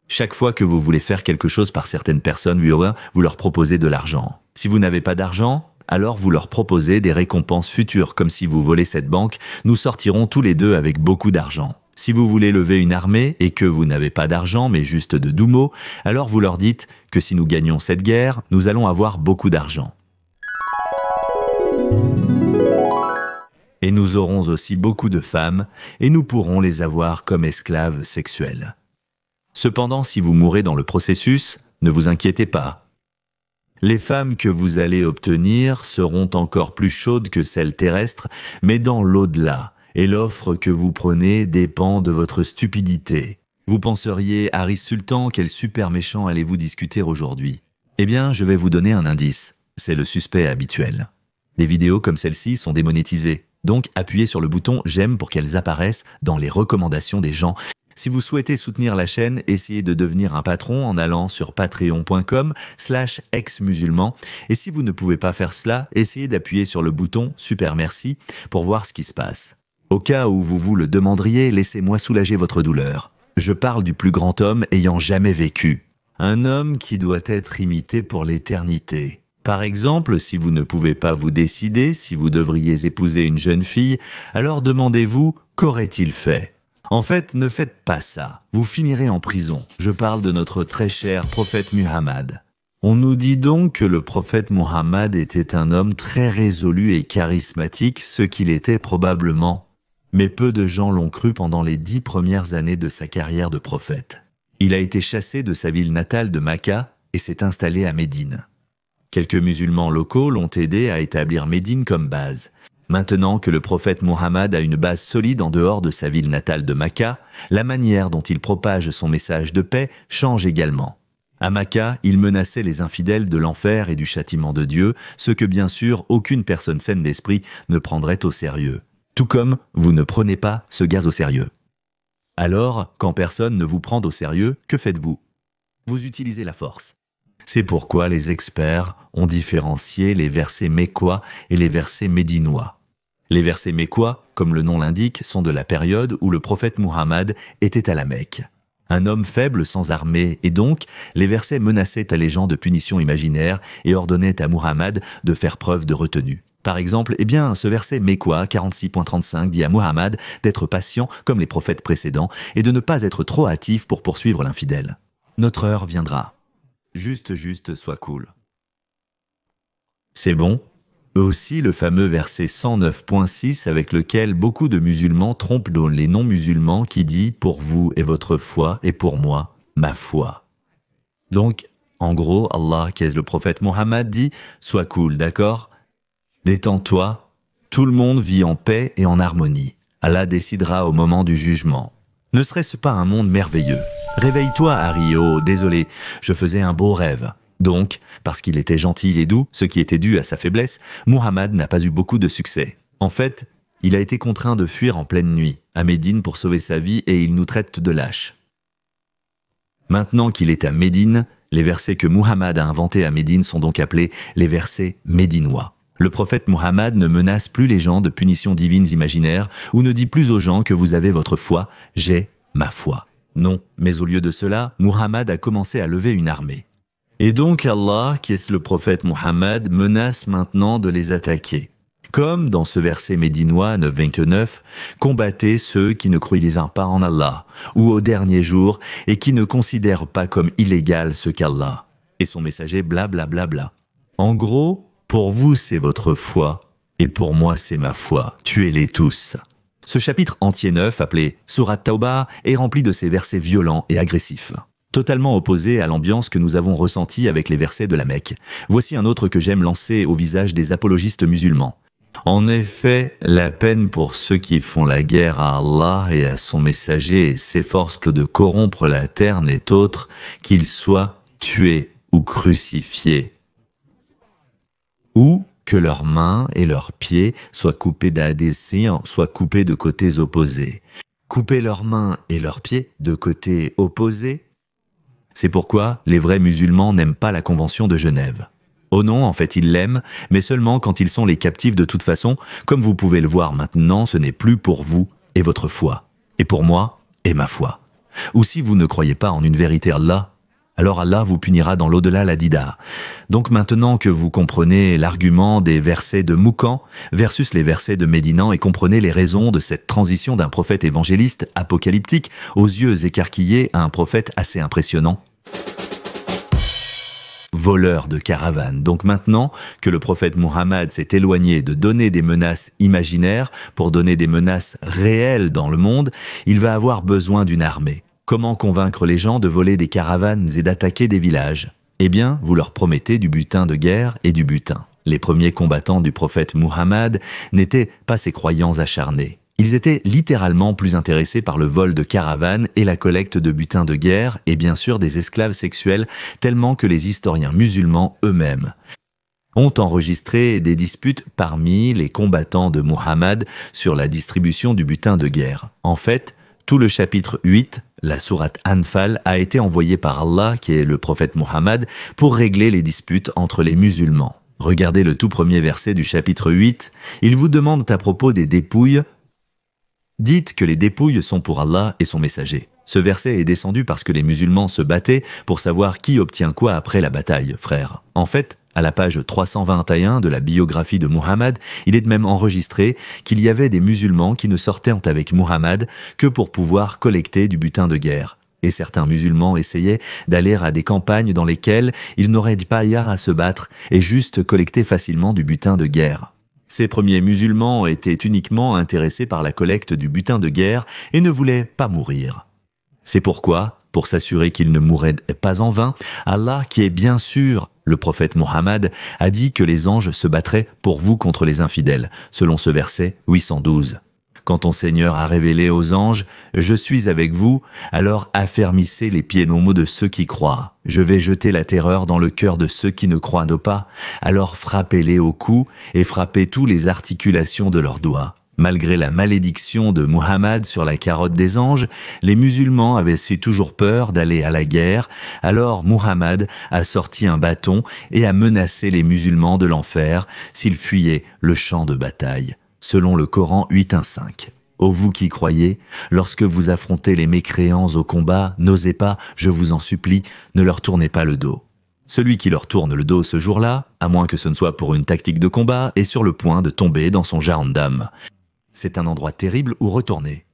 Chaque fois que vous voulez faire quelque chose par certaines personnes, vous leur proposez de l'argent. Si vous n'avez pas d'argent, alors vous leur proposez des récompenses futures, comme si vous volez cette banque, nous sortirons tous les deux avec beaucoup d'argent. Si vous voulez lever une armée et que vous n'avez pas d'argent mais juste de doumo, alors vous leur dites que si nous gagnons cette guerre, nous allons avoir beaucoup d'argent. Et nous aurons aussi beaucoup de femmes et nous pourrons les avoir comme esclaves sexuels. Cependant, si vous mourrez dans le processus, ne vous inquiétez pas. Les femmes que vous allez obtenir seront encore plus chaudes que celles terrestres, mais dans l'au-delà. Et l'offre que vous prenez dépend de votre stupidité. Vous penseriez, Harris Sultan, quel super méchant allez-vous discuter aujourd'hui? Eh bien, je vais vous donner un indice. C'est le suspect habituel. Des vidéos comme celle-ci sont démonétisées. Donc, appuyez sur le bouton « J'aime » pour qu'elles apparaissent dans les recommandations des gens. Si vous souhaitez soutenir la chaîne, essayez de devenir un patron en allant sur patreon.com/ex-musulman. Et si vous ne pouvez pas faire cela, essayez d'appuyer sur le bouton « Super merci » pour voir ce qui se passe. Au cas où vous vous le demanderiez, laissez-moi soulager votre douleur. Je parle du plus grand homme ayant jamais vécu. Un homme qui doit être imité pour l'éternité. Par exemple, si vous ne pouvez pas vous décider si vous devriez épouser une jeune fille, alors demandez-vous qu'aurait-il fait? En fait, ne faites pas ça. Vous finirez en prison. Je parle de notre très cher prophète Muhammad. On nous dit donc que le prophète Muhammad était un homme très résolu et charismatique, ce qu'il était probablement. Mais peu de gens l'ont cru pendant les 10 premières années de sa carrière de prophète. Il a été chassé de sa ville natale de Makka et s'est installé à Médine. Quelques musulmans locaux l'ont aidé à établir Médine comme base. Maintenant que le prophète Muhammad a une base solide en dehors de sa ville natale de Makka, la manière dont il propage son message de paix change également. À Makka, il menaçait les infidèles de l'enfer et du châtiment de Dieu, ce que bien sûr aucune personne saine d'esprit ne prendrait au sérieux. Tout comme vous ne prenez pas ce gaz au sérieux. Alors, quand personne ne vous prend au sérieux, que faites-vous? Vous utilisez la force. C'est pourquoi les experts ont différencié les versets mécois et les versets médinois. Les versets mécois, comme le nom l'indique, sont de la période où le prophète Muhammad était à la Mecque. Un homme faible sans armée, et donc, les versets menaçaient à les gens de punitions imaginaires et ordonnaient à Muhammad de faire preuve de retenue. Par exemple, ce verset mécois 46.35 dit à Muhammad d'être patient comme les prophètes précédents et de ne pas être trop hâtif pour poursuivre l'infidèle. Notre heure viendra. Juste, sois cool. C'est bon? Aussi le fameux verset 109.6 avec lequel beaucoup de musulmans trompent les non-musulmans qui dit « Pour vous et votre foi et pour moi, ma foi ». Donc, en gros, Allah, qu'est-ce le prophète Muhammad dit « Sois cool, d'accord ? Détends-toi, tout le monde vit en paix et en harmonie. Allah décidera au moment du jugement. Ne serait-ce pas un monde merveilleux? Réveille-toi, Harry, oh, désolé, je faisais un beau rêve. » Donc, parce qu'il était gentil et doux, ce qui était dû à sa faiblesse, Muhammad n'a pas eu beaucoup de succès. En fait, il a été contraint de fuir en pleine nuit, à Médine pour sauver sa vie et il nous traite de lâches. Maintenant qu'il est à Médine, les versets que Muhammad a inventés à Médine sont donc appelés les versets médinois. Le prophète Muhammad ne menace plus les gens de punitions divines imaginaires ou ne dit plus aux gens que vous avez votre foi, j'ai ma foi. Non, mais au lieu de cela, Muhammad a commencé à lever une armée. Et donc Allah, qui est le prophète Muhammad, menace maintenant de les attaquer. Comme dans ce verset médinois 9.29, combattez ceux qui ne croient pas en Allah ou au dernier jour et qui ne considèrent pas comme illégal ce qu'Allah et son messager blablabla. En gros, pour vous c'est votre foi et pour moi c'est ma foi, tuez-les tous. Ce chapitre entier 9, appelé Surat Tawbah, est rempli de ces versets violents et agressifs. Totalement opposé à l'ambiance que nous avons ressentie avec les versets de la Mecque. Voici un autre que j'aime lancer au visage des apologistes musulmans. En effet, la peine pour ceux qui font la guerre à Allah et à son messager et s'efforcent de corrompre la terre n'est autre qu'ils soient tués ou crucifiés. Ou que leurs mains et leurs pieds soient coupés d'adhésion, soient coupés de côtés opposés. Couper leurs mains et leurs pieds de côtés opposés. C'est pourquoi les vrais musulmans n'aiment pas la Convention de Genève. Oh non, en fait ils l'aiment, mais seulement quand ils sont les captifs de toute façon. Comme vous pouvez le voir maintenant, ce n'est plus pour vous et votre foi, et pour moi et ma foi. Ou si vous ne croyez pas en une vérité Allah, alors Allah vous punira dans l'au-delà la dida. Donc maintenant que vous comprenez l'argument des versets de Moukan versus les versets de Médinan et comprenez les raisons de cette transition d'un prophète évangéliste apocalyptique aux yeux écarquillés à un prophète assez impressionnant, voleur de caravanes. Donc maintenant que le prophète Muhammad s'est éloigné de donner des menaces imaginaires pour donner des menaces réelles dans le monde, il va avoir besoin d'une armée. Comment convaincre les gens de voler des caravanes et d'attaquer des villages? Eh bien, vous leur promettez du butin de guerre et du butin. Les premiers combattants du prophète Muhammad n'étaient pas ces croyants acharnés. Ils étaient littéralement plus intéressés par le vol de caravanes et la collecte de butin de guerre et bien sûr des esclaves sexuels, tellement que les historiens musulmans eux-mêmes ont enregistré des disputes parmi les combattants de Muhammad sur la distribution du butin de guerre. En fait, tout le chapitre 8, la sourate Anfal, a été envoyé par Allah, qui est le prophète Muhammad, pour régler les disputes entre les musulmans. Regardez le tout premier verset du chapitre 8. Il vous demande à propos des dépouilles. Dites que les dépouilles sont pour Allah et son messager. Ce verset est descendu parce que les musulmans se battaient pour savoir qui obtient quoi après la bataille, frère. En fait, à la page 321 de la biographie de Muhammad, il est même enregistré qu'il y avait des musulmans qui ne sortaient avec Muhammad que pour pouvoir collecter du butin de guerre. Et certains musulmans essayaient d'aller à des campagnes dans lesquelles ils n'auraient pas à se battre et juste collecter facilement du butin de guerre. Ces premiers musulmans étaient uniquement intéressés par la collecte du butin de guerre et ne voulaient pas mourir. C'est pourquoi, pour s'assurer qu'ils ne mourraient pas en vain, Allah, qui est bien sûr le prophète Muhammad, a dit que les anges se battraient pour vous contre les infidèles, selon ce verset 812. Quand ton Seigneur a révélé aux anges « Je suis avec vous », alors affermissez les pieds normaux de ceux qui croient. Je vais jeter la terreur dans le cœur de ceux qui ne croient pas, alors frappez-les au cou et frappez tous les articulations de leurs doigts. Malgré la malédiction de Muhammad sur la carotte des anges, les musulmans avaient toujours peur d'aller à la guerre, alors Muhammad a sorti un bâton et a menacé les musulmans de l'enfer s'ils fuyaient le champ de bataille. Selon le Coran 8.1.5. Ô vous qui croyez, lorsque vous affrontez les mécréants au combat, n'osez pas, je vous en supplie, ne leur tournez pas le dos. Celui qui leur tourne le dos ce jour-là, à moins que ce ne soit pour une tactique de combat, est sur le point de tomber dans son jahannam. C'est un endroit terrible où retourner.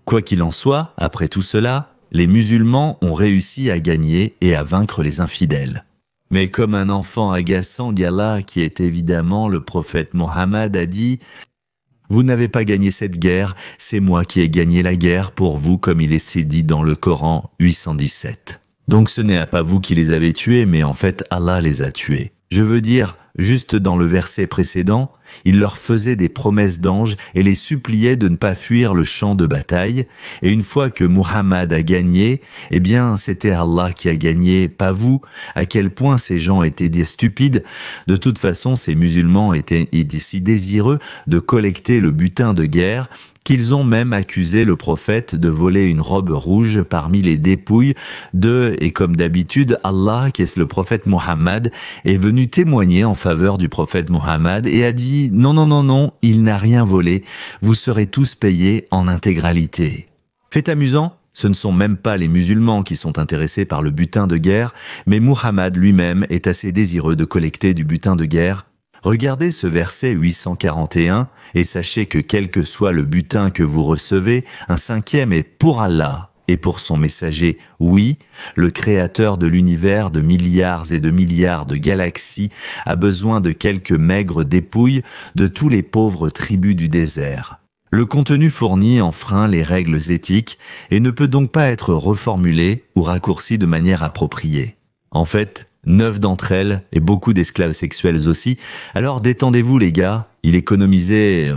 Quoi qu'il en soit, après tout cela, les musulmans ont réussi à gagner et à vaincre les infidèles. Mais comme un enfant agaçant d'Allah, qui est évidemment le prophète Mohammed, a dit « Vous n'avez pas gagné cette guerre, c'est moi qui ai gagné la guerre pour vous, comme il est dit dans le Coran 817. » Donc ce n'est pas vous qui les avez tués, mais en fait Allah les a tués. Je veux dire, juste dans le verset précédent, il leur faisait des promesses d'anges et les suppliait de ne pas fuir le champ de bataille. Et une fois que Muhammad a gagné, eh bien, c'était Allah qui a gagné, pas vous. À quel point ces gens étaient des stupides. De toute façon, ces musulmans étaient si désireux de collecter le butin de guerre qu'ils ont même accusé le prophète de voler une robe rouge parmi les dépouilles et comme d'habitude, Allah, qui est le prophète Muhammad, est venu témoigner en faveur du prophète Muhammad et a dit « Non, non, non, non, il n'a rien volé, vous serez tous payés en intégralité. » Fait amusant, ce ne sont même pas les musulmans qui sont intéressés par le butin de guerre, mais Muhammad lui-même est assez désireux de collecter du butin de guerre. Regardez ce verset 841 et sachez que quel que soit le butin que vous recevez, un cinquième est pour Allah et pour son messager. Oui, le créateur de l'univers de milliards et de milliards de galaxies a besoin de quelques maigres dépouilles de tous les pauvres tribus du désert. Le contenu fourni enfreint les règles éthiques et ne peut donc pas être reformulé ou raccourci de manière appropriée. En fait, 9 d'entre elles, et beaucoup d'esclaves sexuels aussi. Alors détendez-vous les gars, il économisait...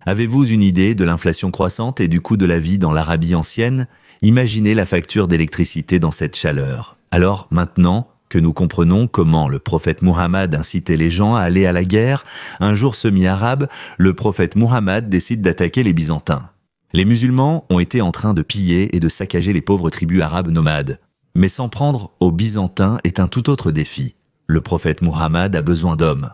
Avez-vous une idée de l'inflation croissante et du coût de la vie dans l'Arabie ancienne? Imaginez la facture d'électricité dans cette chaleur. Alors maintenant que nous comprenons comment le prophète Muhammad incitait les gens à aller à la guerre, un jour semi-arabe, le prophète Muhammad décide d'attaquer les Byzantins. Les musulmans ont été en train de piller et de saccager les pauvres tribus arabes nomades. Mais s'en prendre aux Byzantins est un tout autre défi. Le prophète Muhammad a besoin d'hommes.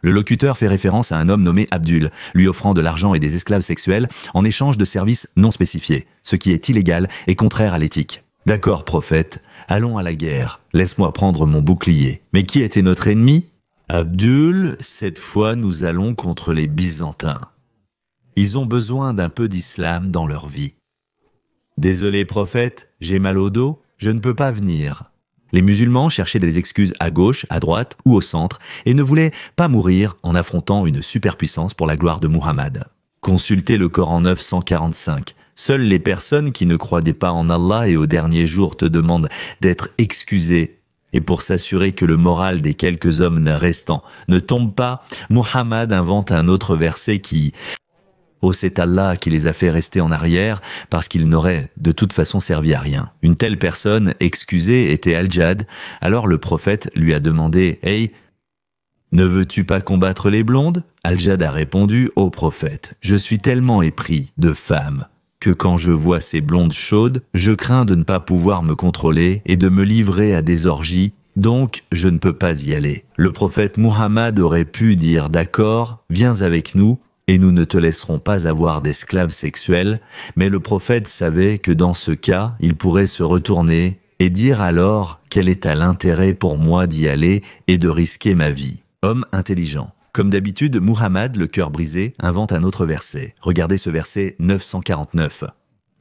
Le locuteur fait référence à un homme nommé Abdul, lui offrant de l'argent et des esclaves sexuels en échange de services non spécifiés, ce qui est illégal et contraire à l'éthique. D'accord, prophète, allons à la guerre. Laisse-moi prendre mon bouclier. Mais qui était notre ennemi? Abdul, cette fois nous allons contre les Byzantins. Ils ont besoin d'un peu d'islam dans leur vie. Désolé, prophète, j'ai mal au dos, je ne peux pas venir. Les musulmans cherchaient des excuses à gauche, à droite ou au centre et ne voulaient pas mourir en affrontant une superpuissance pour la gloire de Muhammad. Consultez le Coran 945. Seules les personnes qui ne croient pas en Allah et au dernier jour te demandent d'être excusées. Et pour s'assurer que le moral des quelques hommes restants ne tombe pas, Muhammad invente un autre verset qui... Oh, c'est Allah qui les a fait rester en arrière parce qu'ils n'auraient de toute façon servi à rien. Une telle personne excusée était Al-Jad. Alors le prophète lui a demandé « Hey, ne veux-tu pas combattre les blondes ?» Al-Jad a répondu « Ô prophète, je suis tellement épris de femmes que quand je vois ces blondes chaudes, je crains de ne pas pouvoir me contrôler et de me livrer à des orgies, donc je ne peux pas y aller. » Le prophète Muhammad aurait pu dire « D'accord, viens avec nous. » Et nous ne te laisserons pas avoir d'esclaves sexuels, mais le prophète savait que dans ce cas, il pourrait se retourner et dire alors quel est l'intérêt pour moi d'y aller et de risquer ma vie. Homme intelligent. Comme d'habitude, Muhammad, le cœur brisé, invente un autre verset. Regardez ce verset 949.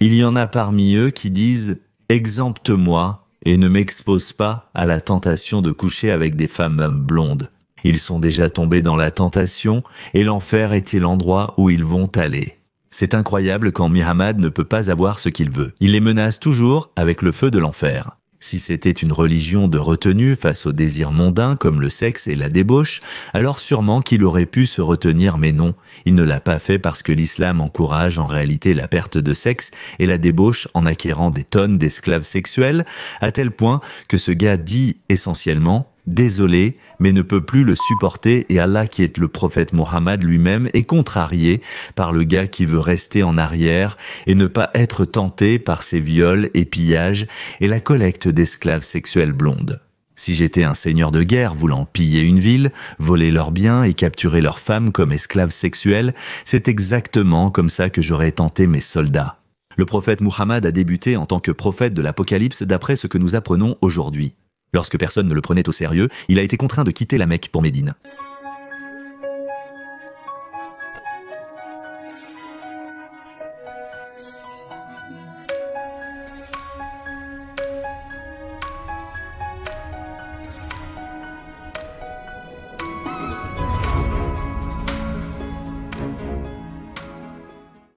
Il y en a parmi eux qui disent « Exempte-moi et ne m'expose pas à la tentation de coucher avec des femmes blondes. » Ils sont déjà tombés dans la tentation et l'enfer est l'endroit où ils vont aller. C'est incroyable quand Muhammad ne peut pas avoir ce qu'il veut. Il les menace toujours avec le feu de l'enfer. Si c'était une religion de retenue face aux désirs mondains comme le sexe et la débauche, alors sûrement qu'il aurait pu se retenir, mais non, il ne l'a pas fait parce que l'islam encourage en réalité la perte de sexe et la débauche en acquérant des tonnes d'esclaves sexuels, à tel point que ce gars dit essentiellement « Désolé, mais ne peut plus le supporter et Allah qui est le prophète Mohammed lui-même est contrarié par le gars qui veut rester en arrière et ne pas être tenté par ses viols et pillages et la collecte d'esclaves sexuels blondes. Si j'étais un seigneur de guerre voulant piller une ville, voler leurs biens et capturer leurs femmes comme esclaves sexuels, c'est exactement comme ça que j'aurais tenté mes soldats. Le prophète Muhammad a débuté en tant que prophète de l'Apocalypse d'après ce que nous apprenons aujourd'hui. Lorsque personne ne le prenait au sérieux, il a été contraint de quitter la Mecque pour Médine.